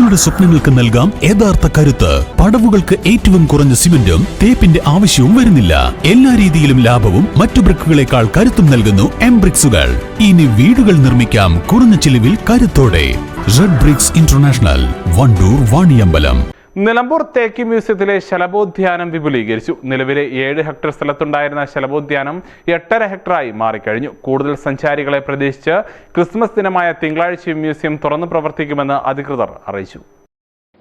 നിങ്ങളുടെ സ്വപ്നങ്ങൾക്ക് നൽകാം യഥാർത്ഥ കരുത്ത്. പടവുകൾക്ക് ഏറ്റവും കുറഞ്ഞ സിമന്റും തേപ്പിന്റെ ആവശ്യവും വരുന്നില്ല. എല്ലാ രീതിയിലും ലാഭവും മറ്റു ബ്രിക്കുകളെക്കാൾ കരുത്തും നൽകുന്നു എം ബ്രിക്സുകൾ. ഇനി വീടുകൾ നിർമ്മിക്കാം കുറഞ്ഞ ചിലവിൽ കരുത്തോടെ. Red bricks international, Wandoor, Vaniyambalam. Nilambur തേക്ക് മ്യൂസിയത്തിലെ ശലഭോദ്യാനം വിപുലീകരിച്ചു. നിലവിലെ 7 ഹെക്ടർ സ്ഥലത്തുണ്ടായിരുന്ന ശലഭോദ്യാനം 8.5 ഹെക്ടറായി മാറിക്കഴിഞ്ഞു. കൂടുതൽ സഞ്ചാരികളെ പ്രതീക്ഷിച്ച് ക്രിസ്മസ് ദിനമായ തിങ്കളാഴ്ച മ്യൂസിയം തുറന്നു പ്രവർത്തിക്കുമെന്ന് അധികൃതർ അറിയിച്ചു.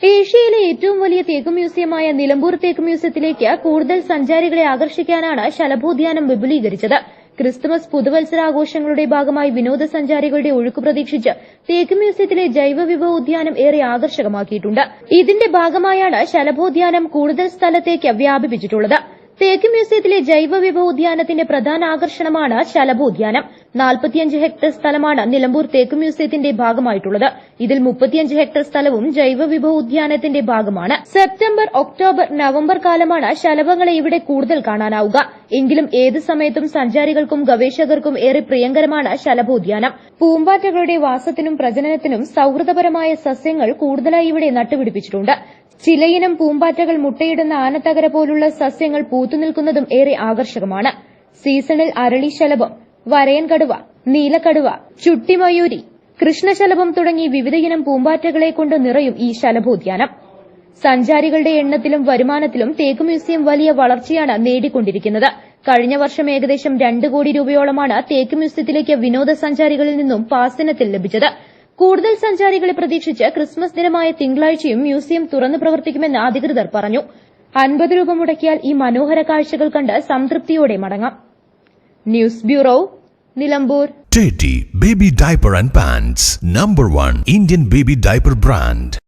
ഏഷ്യയിലെ ഏറ്റവും വലിയ തേക്ക് മ്യൂസിയമായ നിലമ്പൂർ തേക്ക് മ്യൂസിയത്തിലേക്ക് കൂടുതൽ സഞ്ചാരികളെ ആകർഷിക്കാനാണ് ശലഭോദ്യാനം വിപുലീകരിച്ചത്. ക്രിസ്തുമസ് പുതുവത്സരാഘോഷങ്ങളുടെ ഭാഗമായി വിനോദസഞ്ചാരികളുടെ ഒഴുക്ക് പ്രതീക്ഷിച്ച് തേക്ക് മ്യൂസിയത്തിലെ ജൈവവിഭവ ഉദ്യാനം ഏറെ ആകർഷകമാക്കിയിട്ടുണ്ട്. ഇതിന്റെ ഭാഗമായാണ് ശലഭോദ്യാനം കൂടുതൽ സ്ഥലത്തേക്ക് വ്യാപിപ്പിച്ചിട്ടുള്ളത്. തേക്ക് മ്യൂസിയത്തിലെ ജൈവവിഭവ ഉദ്യാനത്തിന്റെ പ്രധാന ആകർഷണമാണ് ശലഭോദ്യാനം. 45 ഹെക്ടർ സ്ഥലമാണ് നിലമ്പൂർ തേക്ക് മ്യൂസിയത്തിന്റെ ഭാഗമായിട്ടുള്ളത്. ഇതിൽ 35 ഹെക്ടർ സ്ഥലവും ജൈവവിഭവ ഉദ്യാനത്തിന്റെ ഭാഗമാണ്. സെപ്റ്റംബർ, ഒക്ടോബർ, നവംബർ കാലമാണ് ശലഭങ്ങളെ ഇവിടെ കൂടുതൽ കാണാനാവുക. എങ്കിലും ഏത് സമയത്തും സഞ്ചാരികൾക്കും ഗവേഷകർക്കും ഏറെ പ്രിയങ്കരമാണ് ശലഭോദ്യാനം. പൂമ്പാറ്റകളുടെ വാസത്തിനും പ്രജനനത്തിനും സൌഹൃദപരമായ സസ്യങ്ങൾ കൂടുതലായി ഇവിടെ നട്ടുപിടിപ്പിച്ചിട്ടുണ്ട്. ചിലയിനം പൂമ്പാറ്റകൾ മുട്ടയിടുന്ന ആനത്തകര പോലുള്ള സസ്യങ്ങൾ പൂത്തുനിൽക്കുന്നതും ഏറെ ആകർഷകമാണ്. സീസണിൽ അരളിശലഭം, വരയൻ കടുവ, നീലക്കടുവ, ചുട്ടിമയൂരി, കൃഷ്ണശലഭം തുടങ്ങി വിവിധയിനം പൂമ്പാറ്റകളെ കൊണ്ട് നിറയും ഈ ശലഭോദ്യാനം. സഞ്ചാരികളുടെ എണ്ണത്തിലും വരുമാനത്തിലും തേക്ക് മ്യൂസിയം വലിയ വളർച്ചയാണ് നേടിക്കൊണ്ടിരിക്കുന്നത്. കഴിഞ്ഞ വർഷം ഏകദേശം 2 കോടി രൂപയോളമാണ് തേക്ക് മ്യൂസിയത്തിലേക്ക് വിനോദസഞ്ചാരികളിൽ നിന്നും പാസിനത്തിൽ ലഭിച്ചത്. കൂടുതൽ സഞ്ചാരികളെ പ്രതീക്ഷിച്ച് ക്രിസ്മസ് ദിനമായ തിങ്കളാഴ്ചയും മ്യൂസിയം തുറന്നു പ്രവർത്തിക്കുമെന്ന് അധികൃതർ പറഞ്ഞു. 50 രൂപ മുടക്കിയാൽ ഈ മനോഹര കാഴ്ചകൾ കണ്ട് സംതൃപ്തിയോടെ മടങ്ങാം. News bureau, Nilambur. Teddy Baby Diaper and Pants, #1 Indian baby diaper brand.